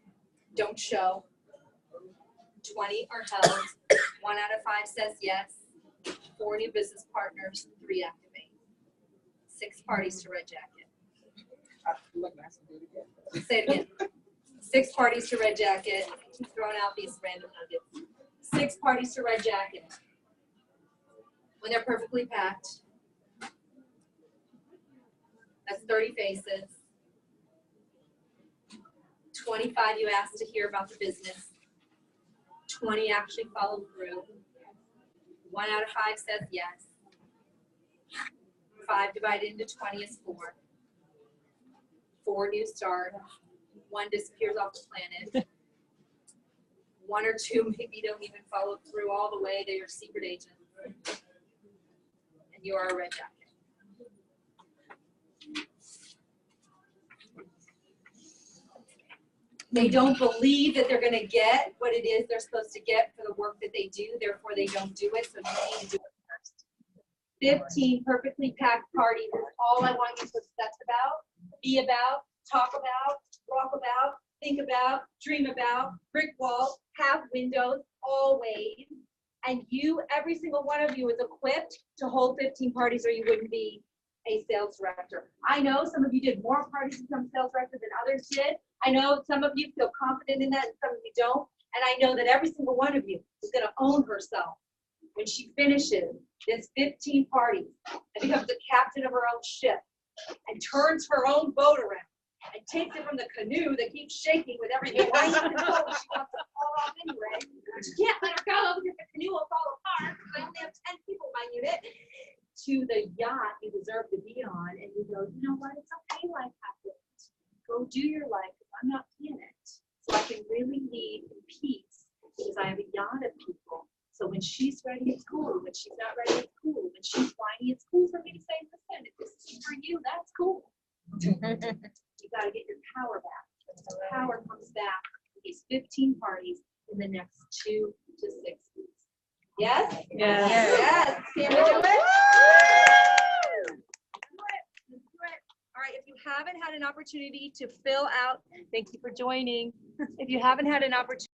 don't show. 20 are held. 1 out of 5 says yes. 4 new business partners. 3 activate. 6 parties to Red Jacket. Say it again. 6 parties to Red Jacket. Keep throwing out these random nuggets. 6 parties to Red Jacket. When they're perfectly packed. That's 30 faces. 25 you asked to hear about the business. 20 actually followed through. 1 out of 5 says yes. 5 divided into 20 is 4. 4 new start. 1 disappears off the planet. 1 or 2 maybe don't even follow through all the way. They're your secret agent. And you are a Red Jacket. They don't believe that they're going to get what it is they're supposed to get for the work that they do. Therefore, they don't do it. So you need to do it first. 15 perfectly packed parties is all I want you to obsess about, be about, talk about, walk about, think about, dream about, brick walls, have windows, always. And you, every single one of you is equipped to hold 15 parties or you wouldn't be a sales director. I know some of you did more parties to become sales director than others did. I know some of you feel confident in that and some of you don't. And I know that every single one of you is going to own herself when she finishes this 15 parties and becomes the captain of her own ship and turns her own boat around and takes it from the canoe that keeps shaking with every wind and blow. She wants to fall off anyway. But you can't let her go because the canoe will fall apart because I only have 10 people in my unit. To the yacht you deserve to be on, and you go, you know what, it's okay, life happens. Go do your life, I'm not in it. So I can really lead in peace because I have a yacht of people. So when she's ready, it's cool. When she's not ready, it's cool. When she's whiny, it's cool for me to say, listen, if this is for you, that's cool. You got to get your power back. The power comes back with these 15 parties in the next 2 to 6 weeks. Yes? Yes. Yes. Can we do it? Let's do it. Let's do it. All right, if you haven't had an opportunity to fill out, thank you for joining. If you haven't had an opportunity